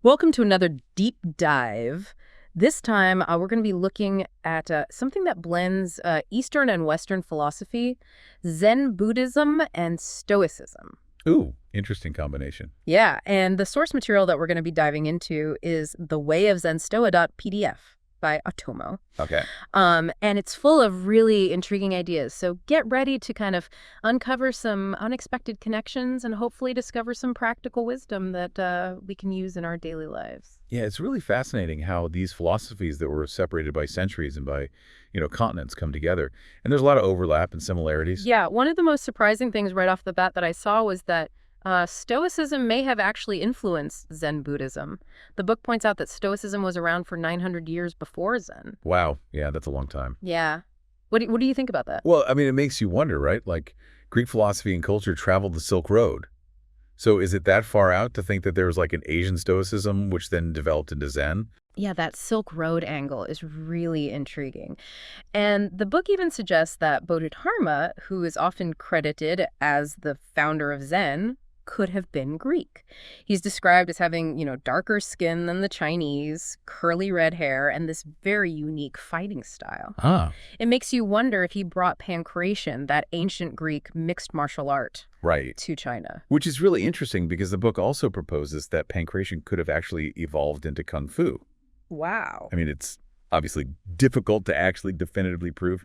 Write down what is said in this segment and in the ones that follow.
Welcome to another deep dive. This time, we're going to be looking at something that blends Eastern and Western philosophy, Zen Buddhism and Stoicism. Ooh, interesting combination. Yeah, and the source material that we're going to be diving into is the Way of ZenStoa.pdf by Otomo. Okay. And it's full of really intriguing ideas. So get ready to kind of uncover some unexpected connections and hopefully discover some practical wisdom that we can use in our daily lives. Yeah, it's really fascinating how these philosophies that were separated by centuries and by, continents come together. And there's a lot of overlap and similarities. Yeah, one of the most surprising things right off the bat that I saw was that Stoicism may have actually influenced Zen Buddhism. The book points out that Stoicism was around for 900 years before Zen. Wow. Yeah, that's a long time. Yeah. What do you think about that? Well, I mean, it makes you wonder, right? Like Greek philosophy and culture traveled the Silk Road. So is it that far out to think that there was like an Asian Stoicism, which then developed into Zen? Yeah, that Silk Road angle is really intriguing. And the book even suggests that Bodhidharma, who is often credited as the founder of Zen, could have been Greek. He's described as having, darker skin than the Chinese, curly red hair, and this very unique fighting style. Ah, It makes you wonder if he brought pankration, that ancient Greek mixed martial art, right. to China. Which is really interesting because the book also proposes that pankration could have actually evolved into Kung Fu. Wow. I mean, it's obviously difficult to actually definitively prove,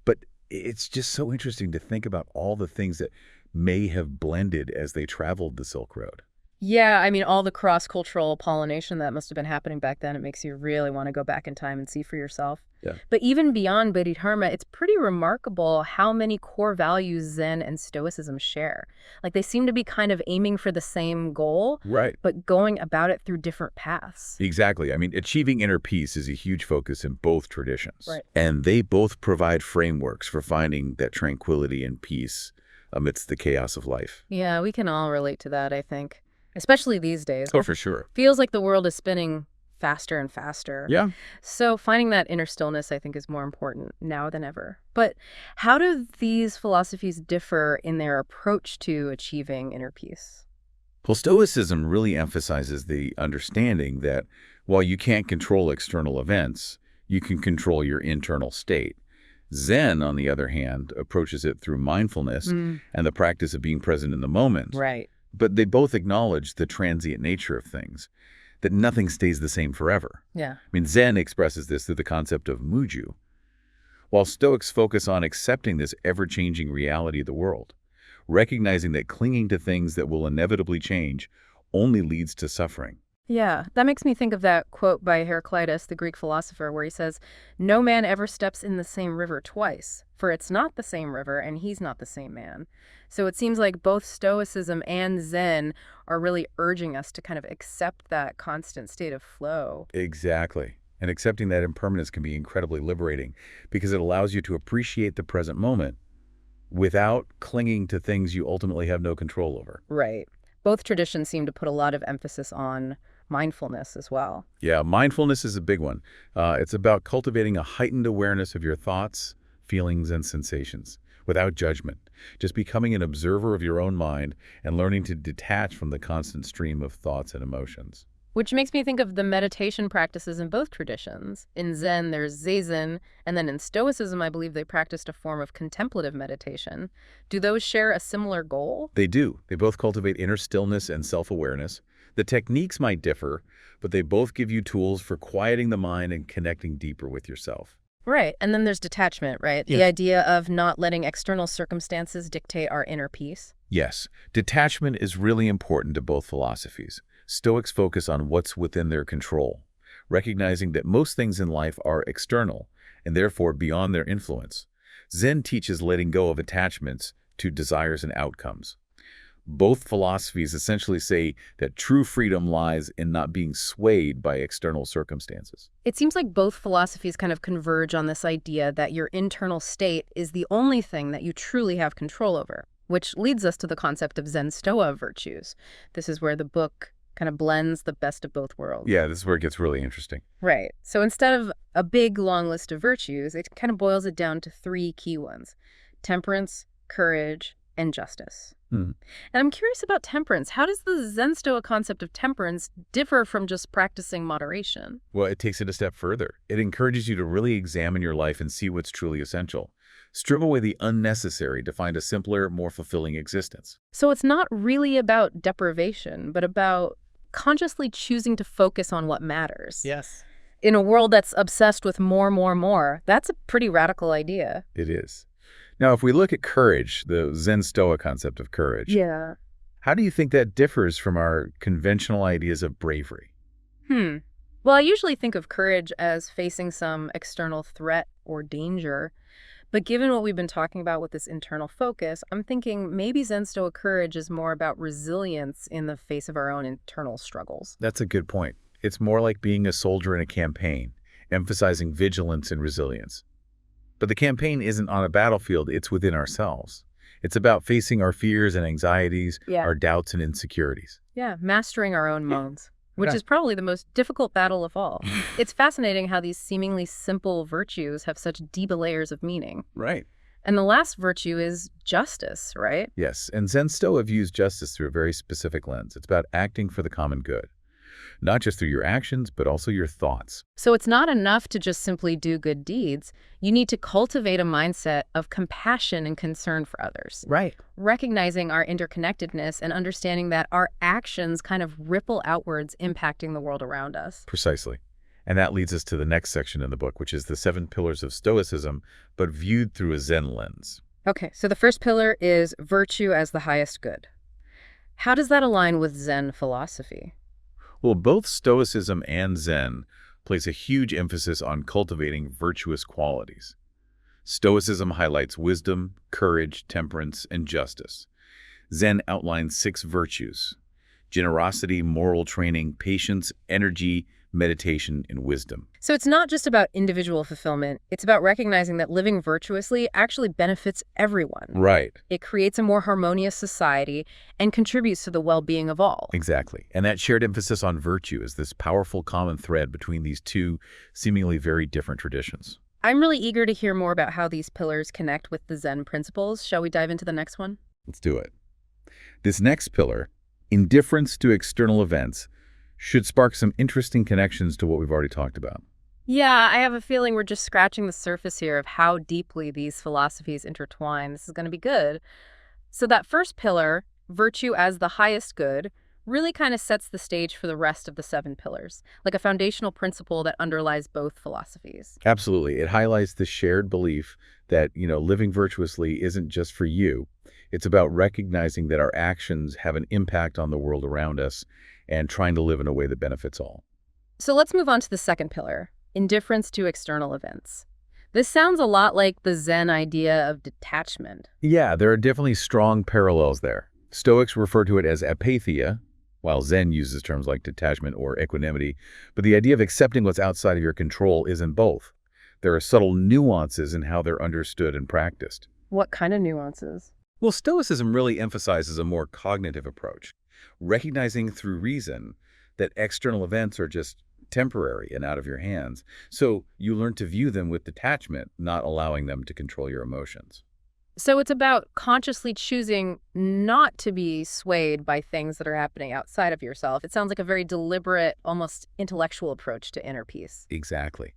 but it's just so interesting to think about all the things that may have blended as they traveled the Silk Road. Yeah, I mean, all the cross-cultural pollination that must have been happening back then, it makes you really want to go back in time and see for yourself. Yeah. But even beyond Bodhidharma, it's pretty remarkable how many core values Zen and Stoicism share. Like, they seem to be kind of aiming for the same goal, Right. but going about it through different paths. Exactly. I mean, achieving inner peace is a huge focus in both traditions. Right. And they both provide frameworks for finding that tranquility and peace amidst the chaos of life. Yeah, we can all relate to that, I think. Especially these days. Oh, for sure. Feels like the world is spinning faster and faster. Yeah. So finding that inner stillness, I think, is more important now than ever. But how do these philosophies differ in their approach to achieving inner peace? Well, Stoicism really emphasizes the understanding that while you can't control external events, you can control your internal state. Zen, on the other hand, approaches it through mindfulness and the practice of being present in the moment. Right. But they both acknowledge the transient nature of things, that nothing stays the same forever. Yeah. I mean, Zen expresses this through the concept of muju, while Stoics focus on accepting this ever-changing reality of the world, recognizing that clinging to things that will inevitably change only leads to suffering. Yeah, that makes me think of that quote by Heraclitus, the Greek philosopher, where he says, "No man ever steps in the same river twice, for it's not the same river and he's not the same man." So it seems like both Stoicism and Zen are really urging us to kind of accept that constant state of flow. Exactly. And accepting that impermanence can be incredibly liberating because it allows you to appreciate the present moment without clinging to things you ultimately have no control over. Right. Both traditions seem to put a lot of emphasis on mindfulness as well. Yeah, mindfulness is a big one. It's about cultivating a heightened awareness of your thoughts, feelings, and sensations without judgment. Just becoming an observer of your own mind and learning to detach from the constant stream of thoughts and emotions. Which makes me think of the meditation practices in both traditions. In Zen, there's Zazen, and then in Stoicism, I believe they practiced a form of contemplative meditation. Do those share a similar goal? They do. They both cultivate inner stillness and self-awareness. The techniques might differ, but they both give you tools for quieting the mind and connecting deeper with yourself. Right. And then there's detachment, right? Yeah. The idea of not letting external circumstances dictate our inner peace. Yes, detachment is really important to both philosophies. Stoics focus on what's within their control, recognizing that most things in life are external and therefore beyond their influence. Zen teaches letting go of attachments to desires and outcomes. Both philosophies essentially say that true freedom lies in not being swayed by external circumstances. It seems like both philosophies kind of converge on this idea that your internal state is the only thing that you truly have control over, which leads us to the concept of ZenStoa virtues. This is where the book kind of blends the best of both worlds. Yeah, this is where it gets really interesting. Right. So instead of a big, long list of virtues, it kind of boils it down to three key ones: temperance, courage, and justice. Hmm. And I'm curious about temperance. How does the Zen Stoa concept of temperance differ from just practicing moderation? Well, it takes it a step further. It encourages you to really examine your life and see what's truly essential. Strip away the unnecessary to find a simpler, more fulfilling existence. So it's not really about deprivation, but about consciously choosing to focus on what matters. Yes. In a world that's obsessed with more, more, more, that's a pretty radical idea. It is. Now, if we look at courage, the Zen Stoa concept of courage, Yeah. how do you think that differs from our conventional ideas of bravery? Well, I usually think of courage as facing some external threat or danger. But given what we've been talking about with this internal focus, I'm thinking maybe Zen Stoa courage is more about resilience in the face of our own internal struggles. That's a good point. It's more like being a soldier in a campaign, emphasizing vigilance and resilience. But the campaign isn't on a battlefield, it's within ourselves. It's about facing our fears and anxieties, Yeah. our doubts and insecurities. Yeah, mastering our own moans, which Right. is probably the most difficult battle of all. It's fascinating how these seemingly simple virtues have such deep layers of meaning. Right. And the last virtue is justice, right? Yes, and Zen Stoa views justice through a very specific lens. It's about acting for the common good, not just through your actions, but also your thoughts. So it's not enough to just simply do good deeds. You need to cultivate a mindset of compassion and concern for others, Right. recognizing our interconnectedness and understanding that our actions kind of ripple outwards, impacting the world around us. Precisely. And that leads us to the next section in the book, which is the 7 pillars of Stoicism, but viewed through a Zen lens. Okay, so the first pillar is virtue as the highest good. How does that align with Zen philosophy? Well, both Stoicism and Zen place a huge emphasis on cultivating virtuous qualities. Stoicism highlights wisdom, courage, temperance, and justice. Zen outlines 6 virtues: generosity, moral training, patience, energy, meditation, and wisdom. So it's not just about individual fulfillment. It's about recognizing that living virtuously actually benefits everyone. Right. It creates a more harmonious society and contributes to the well-being of all. Exactly. And that shared emphasis on virtue is this powerful common thread between these two seemingly very different traditions. I'm really eager to hear more about how these pillars connect with the Zen principles. Shall we dive into the next one? Let's do it. This next pillar, indifference to external events, should spark some interesting connections to what we've already talked about. Yeah, I have a feeling we're just scratching the surface here of how deeply these philosophies intertwine. This is going to be good. So that first pillar, virtue as the highest good, really kind of sets the stage for the rest of the 7 pillars, like a foundational principle that underlies both philosophies. Absolutely. It highlights the shared belief that, living virtuously isn't just for you. It's about recognizing that our actions have an impact on the world around us and trying to live in a way that benefits all. So let's move on to the second pillar, indifference to external events. This sounds a lot like the Zen idea of detachment. Yeah, there are definitely strong parallels there. Stoics refer to it as apatheia, while Zen uses terms like detachment or equanimity, but the idea of accepting what's outside of your control is in both. There are subtle nuances in how they're understood and practiced. What kind of nuances? Well, Stoicism really emphasizes a more cognitive approach, recognizing through reason that external events are just temporary and out of your hands. So you learn to view them with detachment, not allowing them to control your emotions. So it's about consciously choosing not to be swayed by things that are happening outside of yourself. It sounds like a very deliberate, almost intellectual approach to inner peace. Exactly.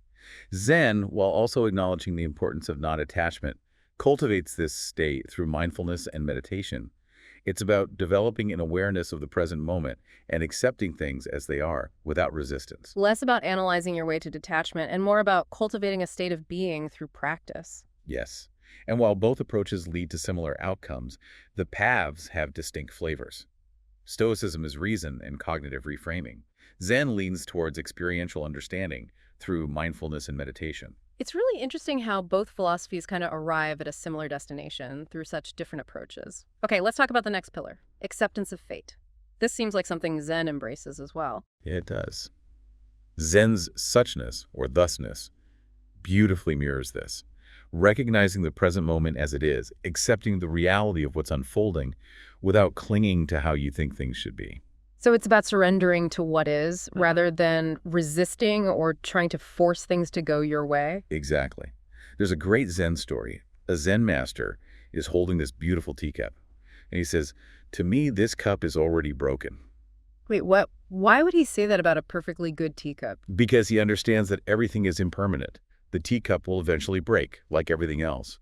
Zen, while also acknowledging the importance of non-attachment, cultivates this state through mindfulness and meditation. It's about developing an awareness of the present moment and accepting things as they are without resistance. Less about analyzing your way to detachment and more about cultivating a state of being through practice. Yes. And while both approaches lead to similar outcomes, the paths have distinct flavors. Stoicism is reason and cognitive reframing. Zen leans towards experiential understanding through mindfulness and meditation. It's really interesting how both philosophies kind of arrive at a similar destination through such different approaches. Okay, let's talk about the next pillar, acceptance of fate. This seems like something Zen embraces as well. It does. Zen's suchness, or thusness, beautifully mirrors this. Recognizing the present moment as it is, accepting the reality of what's unfolding without clinging to how you think things should be. So it's about surrendering to what is rather than resisting or trying to force things to go your way. Exactly. There's a great Zen story. A Zen master is holding this beautiful teacup, And he says, to me, this cup is already broken. Wait, what? Why would he say that about a perfectly good teacup? Because he understands that everything is impermanent. The teacup will eventually break, like everything else.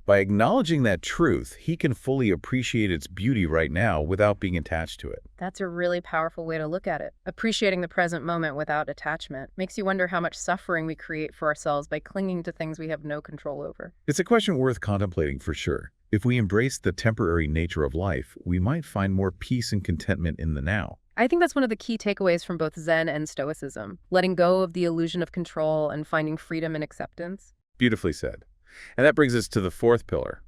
By acknowledging that truth, he can fully appreciate its beauty right now without being attached to it. That's a really powerful way to look at it. Appreciating the present moment without attachment makes you wonder how much suffering we create for ourselves by clinging to things we have no control over. It's a question worth contemplating for sure. If we embrace the temporary nature of life, we might find more peace and contentment in the now. I think that's one of the key takeaways from both Zen and Stoicism, letting go of the illusion of control and finding freedom and acceptance. Beautifully said. And that brings us to the fourth pillar,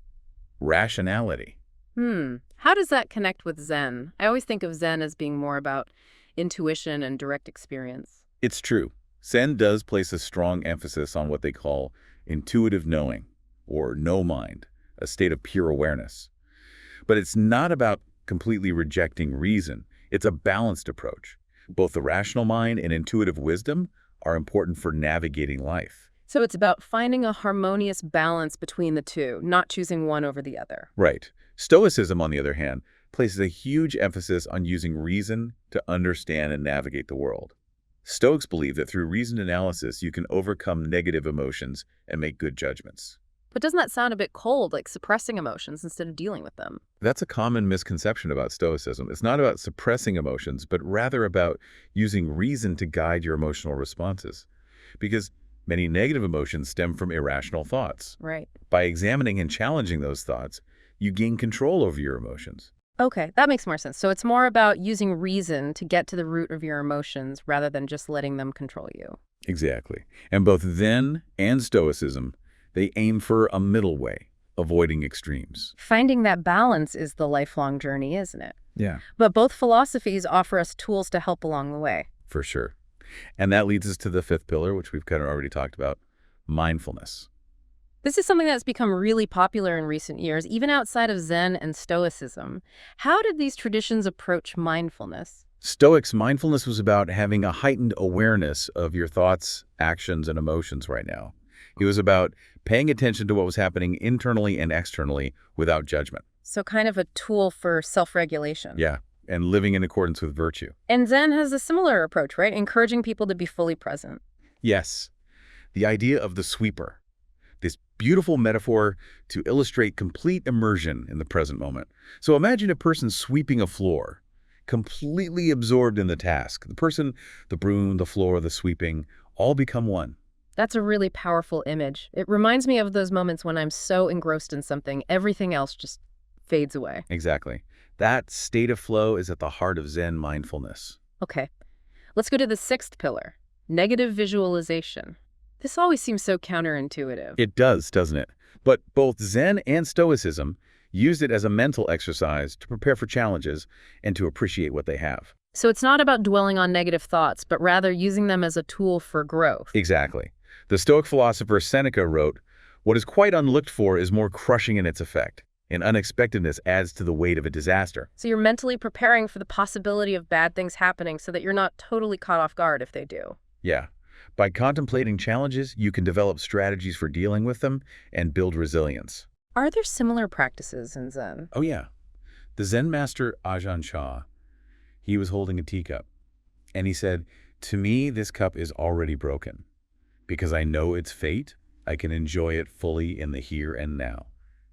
rationality. How does that connect with Zen? I always think of Zen as being more about intuition and direct experience. It's true. Zen does place a strong emphasis on what they call intuitive knowing, or no mind, a state of pure awareness. But it's not about completely rejecting reason. It's a balanced approach. Both the rational mind and intuitive wisdom are important for navigating life. So it's about finding a harmonious balance between the two, not choosing one over the other. Right. Stoicism, on the other hand, places a huge emphasis on using reason to understand and navigate the world. Stoics believe that through reasoned analysis, you can overcome negative emotions and make good judgments. But doesn't that sound a bit cold, like suppressing emotions instead of dealing with them? That's a common misconception about Stoicism. It's not about suppressing emotions, but rather about using reason to guide your emotional responses. Because many negative emotions stem from irrational thoughts. Right. By examining and challenging those thoughts, you gain control over your emotions. Okay, that makes more sense. So it's more about using reason to get to the root of your emotions rather than just letting them control you. Exactly. And both Zen and Stoicism, they aim for a middle way, avoiding extremes. Finding that balance is the lifelong journey, isn't it? Yeah. But both philosophies offer us tools to help along the way. For sure. And that leads us to the fifth pillar, which we've kind of already talked about, mindfulness. This is something that's become really popular in recent years, even outside of Zen and Stoicism. How did these traditions approach mindfulness? Stoics' mindfulness was about having a heightened awareness of your thoughts, actions, and emotions right now. It was about paying attention to what was happening internally and externally without judgment. So kind of a tool for self-regulation. Yeah, and living in accordance with virtue. And Zen has a similar approach, right? Encouraging people to be fully present. Yes, the idea of the sweeper. This beautiful metaphor to illustrate complete immersion in the present moment. So imagine a person sweeping a floor, completely absorbed in the task. The person, the broom, the floor, the sweeping, all become one. That's a really powerful image. It reminds me of those moments when I'm so engrossed in something, everything else just fades away. Exactly. That state of flow is at the heart of Zen mindfulness. Okay, let's go to the sixth pillar, negative visualization. This always seems so counterintuitive. It does, doesn't it? But both Zen and Stoicism used it as a mental exercise to prepare for challenges and to appreciate what they have. So it's not about dwelling on negative thoughts, but rather using them as a tool for growth. Exactly. The Stoic philosopher Seneca wrote, "What is quite unlooked for is more crushing in its effect, and unexpectedness adds to the weight of a disaster." So you're mentally preparing for the possibility of bad things happening so that you're not totally caught off guard if they do. Yeah. By contemplating challenges, you can develop strategies for dealing with them and build resilience. Are there similar practices in Zen? Oh yeah. The Zen master Ajahn Chah, he was holding a teacup, and he said, "To me, this cup is already broken. Because I know its fate, I can enjoy it fully in the here and now.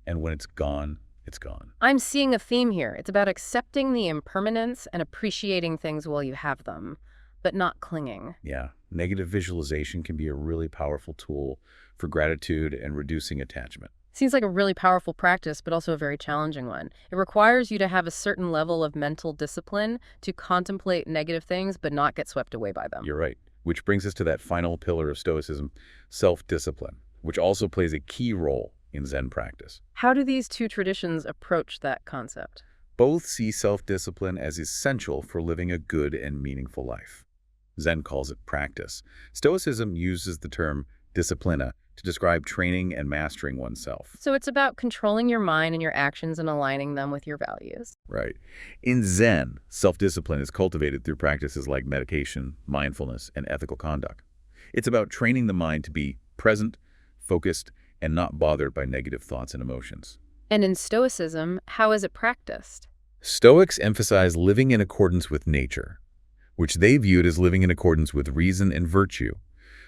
And when it's gone, it's gone." I'm seeing a theme here. It's about accepting the impermanence and appreciating things while you have them, but not clinging. Yeah, negative visualization can be a really powerful tool for gratitude and reducing attachment. Seems like a really powerful practice, but also a very challenging one. It requires you to have a certain level of mental discipline to contemplate negative things, but not get swept away by them. You're right. Which brings us to that final pillar of Stoicism, self-discipline, which also plays a key role in Zen practice. How do these two traditions approach that concept? Both see self-discipline as essential for living a good and meaningful life. Zen calls it practice. Stoicism uses the term disciplina to describe training and mastering oneself. So it's about controlling your mind and your actions and aligning them with your values. Right. In Zen, self-discipline is cultivated through practices like meditation, mindfulness, and ethical conduct. It's about training the mind to be present, focused, and not bothered by negative thoughts and emotions. And in Stoicism, how is it practiced? Stoics emphasize living in accordance with nature, which they viewed as living in accordance with reason and virtue.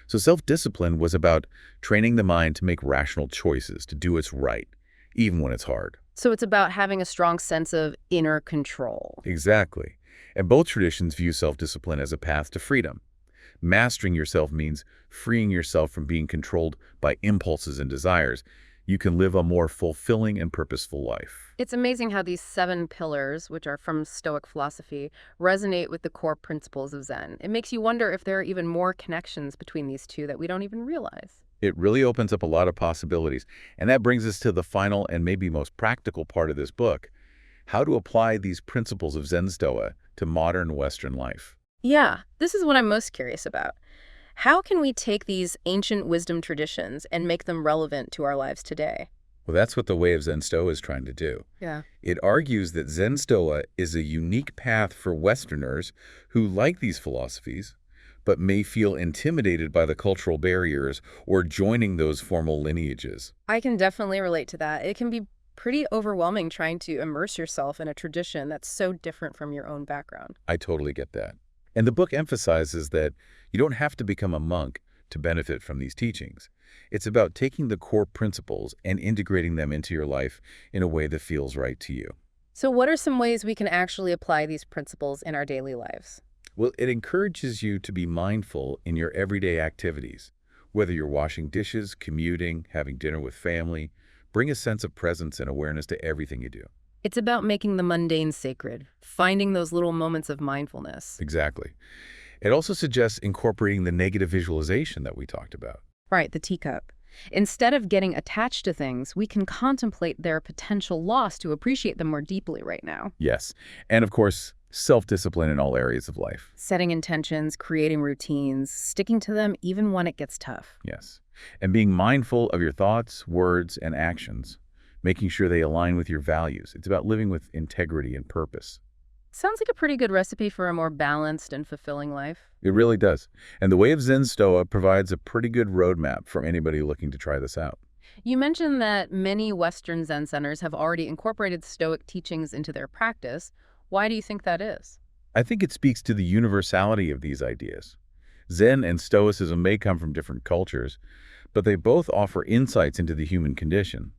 So self-discipline was about training the mind to make rational choices, to do what's right, even when it's hard. So it's about having a strong sense of inner control. Exactly. And both traditions view self-discipline as a path to freedom. Mastering yourself means freeing yourself from being controlled by impulses and desires. You can live a more fulfilling and purposeful life. It's amazing how these 7 pillars, which are from Stoic philosophy, resonate with the core principles of Zen. It makes you wonder if there are even more connections between these two that we don't even realize. It really opens up a lot of possibilities. And that brings us to the final and maybe most practical part of this book, how to apply these principles of ZenStoa to modern Western life. Yeah, this is what I'm most curious about. How can we take these ancient wisdom traditions and make them relevant to our lives today? Well, that's what the Way of ZenStoa is trying to do. Yeah. It argues that ZenStoa is a unique path for Westerners who like these philosophies, but may feel intimidated by the cultural barriers or joining those formal lineages. I can definitely relate to that. It can be pretty overwhelming trying to immerse yourself in a tradition that's so different from your own background. I totally get that. And the book emphasizes that you don't have to become a monk to benefit from these teachings. It's about taking the core principles and integrating them into your life in a way that feels right to you. So what are some ways we can actually apply these principles in our daily lives? Well, it encourages you to be mindful in your everyday activities. Whether you're washing dishes, commuting, having dinner with family, bring a sense of presence and awareness to everything you do. It's about making the mundane sacred, finding those little moments of mindfulness. Exactly. It also suggests incorporating the negative visualization that we talked about. Right, the teacup. Instead of getting attached to things, we can contemplate their potential loss to appreciate them more deeply right now. Yes. And of course, self-discipline in all areas of life. Setting intentions, creating routines, sticking to them even when it gets tough. Yes. And being mindful of your thoughts, words, and actions, making sure they align with your values. It's about living with integrity and purpose. Sounds like a pretty good recipe for a more balanced and fulfilling life. It really does. And the Way of ZenStoa provides a pretty good roadmap for anybody looking to try this out. You mentioned that many Western Zen centers have already incorporated Stoic teachings into their practice. Why do you think that is? I think it speaks to the universality of these ideas. Zen and Stoicism may come from different cultures, but they both offer insights into the human condition,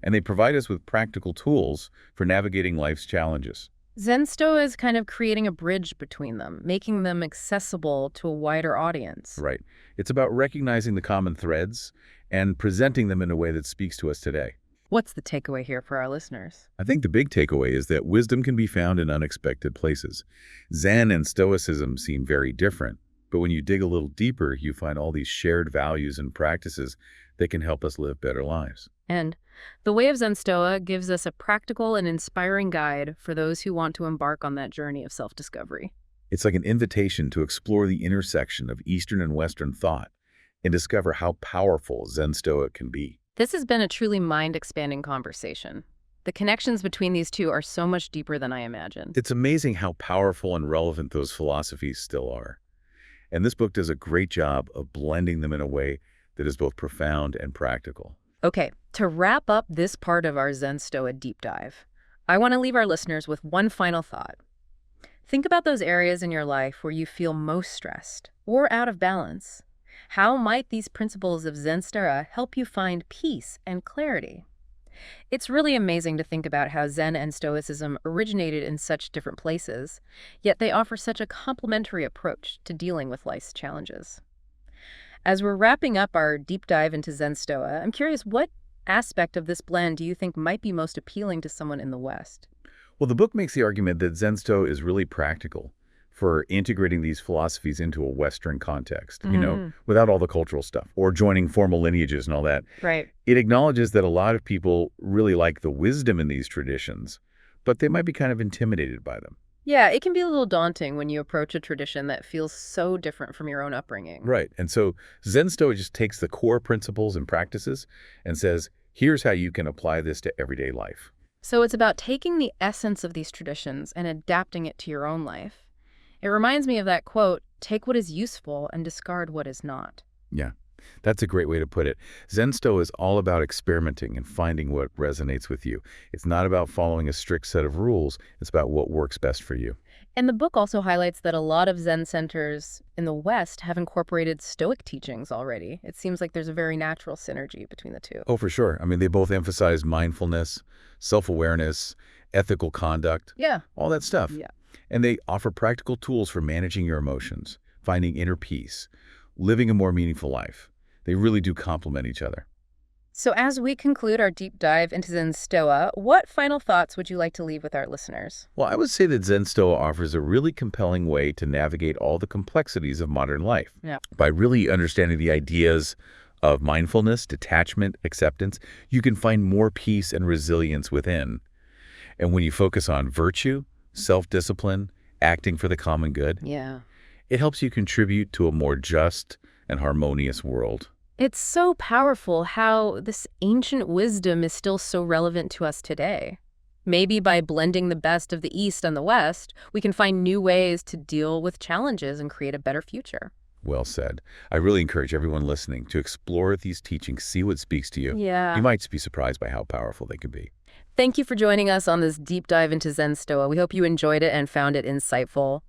and they provide us with practical tools for navigating life's challenges. ZenStoa is kind of creating a bridge between them, making them accessible to a wider audience. Right. It's about recognizing the common threads and presenting them in a way that speaks to us today. What's the takeaway here for our listeners? I think the big takeaway is that wisdom can be found in unexpected places. Zen and Stoicism seem very different, but when you dig a little deeper, you find all these shared values and practices that can help us live better lives. And the Way of ZenStoa gives us a practical and inspiring guide for those who want to embark on that journey of self-discovery. It's like an invitation to explore the intersection of Eastern and Western thought and discover how powerful ZenStoa can be. This has been a truly mind-expanding conversation. The connections between these two are so much deeper than I imagined. It's amazing how powerful and relevant those philosophies still are. And this book does a great job of blending them in a way that is both profound and practical. Okay, to wrap up this part of our ZenStoa deep dive, I want to leave our listeners with one final thought. Think about those areas in your life where you feel most stressed or out of balance. How might these principles of ZenStoa help you find peace and clarity? It's really amazing to think about how Zen and Stoicism originated in such different places, yet they offer such a complementary approach to dealing with life's challenges. As we're wrapping up our deep dive into ZenStoa, I'm curious, what aspect of this blend do you think might be most appealing to someone in the West? Well, the book makes the argument that ZenStoa is really practical for integrating these philosophies into a Western context, without all the cultural stuff or joining formal lineages and all that. Right. It acknowledges that a lot of people really like the wisdom in these traditions, but they might be kind of intimidated by them. Yeah, it can be a little daunting when you approach a tradition that feels so different from your own upbringing. Right. And so ZenStoa just takes the core principles and practices and says, here's how you can apply this to everyday life. So it's about taking the essence of these traditions and adapting it to your own life. It reminds me of that quote, take what is useful and discard what is not. Yeah. That's a great way to put it. ZenStoa is all about experimenting and finding what resonates with you. It's not about following a strict set of rules. It's about what works best for you. And the book also highlights that a lot of Zen centers in the West have incorporated Stoic teachings already. It seems like there's a very natural synergy between the two. Oh, for sure. I mean, they both emphasize mindfulness, self-awareness, ethical conduct, Yeah. all that stuff. Yeah. And they offer practical tools for managing your emotions, finding inner peace, living a more meaningful life. They really do complement each other. So as we conclude our deep dive into Zen Stoa, what final thoughts would you like to leave with our listeners? Well, I would say that ZenStoa offers a really compelling way to navigate all the complexities of modern life. Yeah. By really understanding the ideas of mindfulness, detachment, acceptance, you can find more peace and resilience within. And when you focus on virtue, self-discipline, acting for the common good, Yeah. it helps you contribute to a more just and harmonious world. It's so powerful how this ancient wisdom is still so relevant to us today. Maybe by blending the best of the East and the West, we can find new ways to deal with challenges and create a better future. Well said. I really encourage everyone listening to explore these teachings, see what speaks to you. Yeah. You might be surprised by how powerful they can be. Thank you for joining us on this deep dive into Zen Stoa. We hope you enjoyed it and found it insightful.